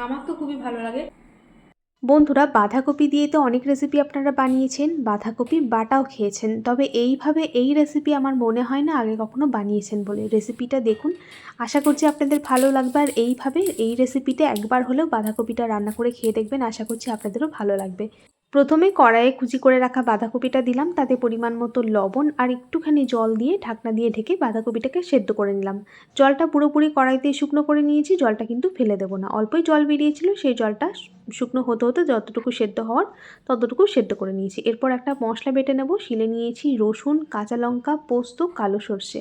আমার তো খুবই ভালো লাগে। বন্ধুরা, বাঁধাকপি দিয়ে তো অনেক রেসিপি আপনারা বানিয়েছেন, বাঁধাকপি বাটাও খেয়েছেন, তবে এইভাবে এই রেসিপি আমার মনে হয় না আগে কখনো বানিয়েছেন বলে। রেসিপিটা দেখুন, আশা করছি আপনাদের ভালো লাগবে। আর এইভাবে এই রেসিপিতে একবার হলেও বাঁধাকপিটা রান্না করে খেয়ে দেখবেন, আশা করছি আপনাদেরও ভালো লাগবে। প্রথমে কড়াইয়ে কুচি করে রাখা বাঁধাকপিটা দিলাম, তাতে পরিমাণ মতো লবণ আর একটুখানি জল দিয়ে ঢাকনা দিয়ে ঢেকে বাঁধাকপিটাকে সেদ্ধ করে নিলাম। জলটা পুরোপুরি কড়াইতে শুকনো করে নিয়েছি, জলটা কিন্তু ফেলে দেবো না। অল্পই জল বেরিয়েছিল, সেই জলটা শুকনো হতে হতে যতটুকু সেদ্ধ হওয়ার ততটুকু সেদ্ধ করে নিয়েছি। এরপর একটা মশলা বেটে নেব। শিলে নিয়েছি রসুন, কাঁচা লঙ্কা, পোস্ত, কালো সর্ষে।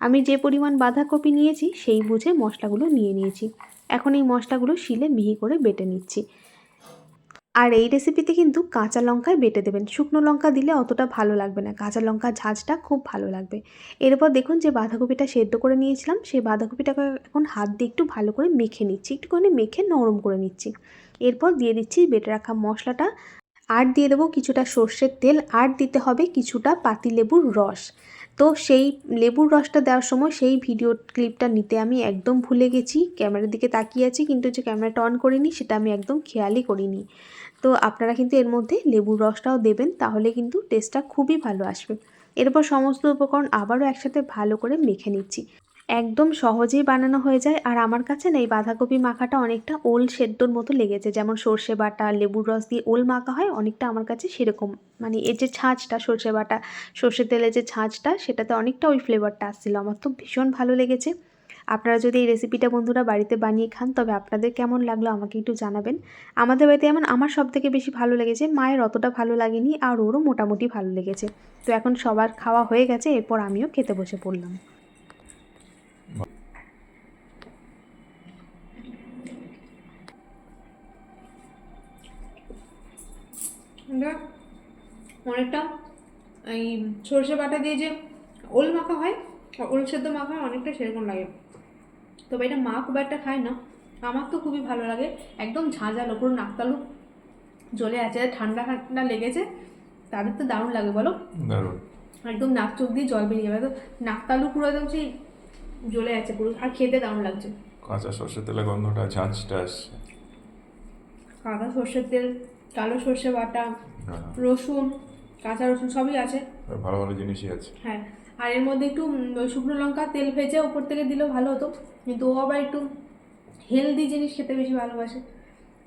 আমি যে পরিমাণ বাঁধাকপি নিয়েছি সেই বুঝে মশলাগুলো নিয়ে নিয়েছি। এখন এই মশলাগুলো শিলে মিহি করে বেটে নিচ্ছি। আর এই রেসিপিতে কিন্তু কাঁচা লঙ্কায় বেটে দেবেন, শুকনো লঙ্কা দিলে অতটা ভালো লাগবে না, কাঁচা লঙ্কার ঝাঁঝটা খুব ভালো লাগবে। এরপর দেখুন যে বাঁধাকপিটা সেদ্ধ করে নিয়েছিলাম, সেই বাঁধাকপিটাকে এখন হাত দিয়ে একটু ভালো করে মেখে নিচ্ছি, একটুখানি মেখে নরম করে নিচ্ছি। এরপর দিয়ে দিচ্ছি বেটে রাখা মশলাটা, আর দিয়ে দেবো কিছুটা সর্ষের তেল, আর দিতে হবে কিছুটা পাতিলেবুর রস। তো সেই লেবুর রসটা দেওয়ার সময় সেই ভিডিও ক্লিপটা নিতে আমি একদম ভুলে গেছি, ক্যামেরার দিকে তাকিয়ে আছি কিন্তু যে ক্যামেরাটা অন করিনি সেটা আমি একদম খেয়ালই করিনি। তো আপনারা কিন্তু এর মধ্যে লেবুর রসটাও দেবেন, তাহলে কিন্তু টেস্টটা খুবই ভালো আসবে। এরপর সমস্ত উপকরণ আবারও একসাথে ভালো করে মেখে নিচ্ছি। একদম সহজেই বানানো হয়ে যায়। আর আমার কাছে না এই বাঁধাকপি মাখাটা অনেকটা ওল সেদ্ধর মতো লেগেছে, যেমন সর্ষে বাটা লেবুর রস দিয়ে ওল মাখা হয়, অনেকটা আমার কাছে সেরকম। মানে এর যে ছাঁচটা, সর্ষে বাটা সর্ষের তেলের যে ছাঁচটা, সেটাতে অনেকটা ওই ফ্লেভারটা আসছিলো। আমার তো ভীষণ ভালো লেগেছে। আপনারা যদি এই রেসিপিটা বন্ধুরা বাড়িতে বানিয়ে খান, তবে আপনাদের কেমন লাগলো আমাকে একটু জানাবেন। আমাদের বাড়িতে এমন আমার সবথেকে বেশি ভালো লেগেছে, মায়ের অতটা ভালো লাগেনি, আর ওরও মোটামুটি ভালো লেগেছে। তো এখন সবার খাওয়া হয়ে গেছে, এরপর আমিও খেতে বসে পড়লাম। এটা অনেকটা এই সর্ষে বাটা দিয়ে যে ওল মাখা হয়, ওল সেদ্ধ মাখা হয়, অনেকটা সেরকম লাগে। তবে এটা মা খুব একটা খায় না, আমার তো খুবই ভালো লাগে। একদম ঝাঁঝালো, পুরো নাকতালু জ্বলে আছে। ঠান্ডা ঠান্ডা লেগেছে, তাদের তো দারুণ লাগে বলো, দারুণ। একদম নাক চোখ দিয়ে জল বেরিয়ে যাবে। তো নাকতালু পুরো একদম সেই জ্বলে আছে পুরো, আর খেতে দারুণ লাগছে। কাঁচা সর্ষের তেলের গন্ধটা, ঝাঁঝটা আসছে। কাঁচা সর্ষের তেল, কালো সর্ষে বাটা, হ্যাঁ, রসুন, কাঁচা রসুন সবই আছে। ভালো ভালো জিনিসই আছে। হ্যাঁ, আর এর মধ্যে একটু ওই শুকনো লঙ্কা তেল ভেজে ওপর থেকে দিলেও ভালো হতো, কিন্তু ও আবার একটু হেলদি জিনিস খেতে বেশি ভালোবাসে,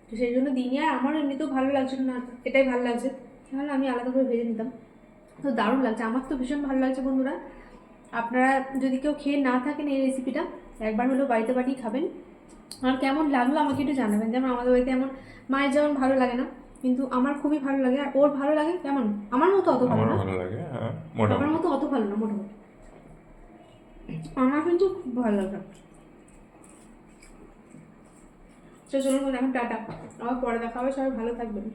তো সেই জন্য দিইনি। আর আমার এমনিতেও ভালো লাগছিল না, এটাই ভালো লাগছে, তাহলে আমি আলাদা করে ভেজে নিতাম। তো দারুণ লাগছে, আমার তো ভীষণ ভালো লাগছে বন্ধুরা। আপনারা যদি কেউ খেয়ে না থাকেন এই রেসিপিটা, একবার হলেও বাড়িতে বানিয়ে খাবেন। আর কেমন লাগলো আমাকে একটু জানাবেন। যেমন আমাদের বাড়িতে এমন মায়ের যেমন ভালো লাগে না, কিন্তু আমার খুবই ভালো লাগে। আর ওর ভালো লাগে কেমন, আমার মতো অত ভালো আমারও না, ভালো লাগে, হ্যাঁ, আমার মোটামুটি। মতো অত ভালো না, মোটামুটি আমার কিন্তু খুব ভালো লাগে। তো চলুন এখন টাটা, আবার পরে দেখা হবে, সবাই ভালো থাকবেন।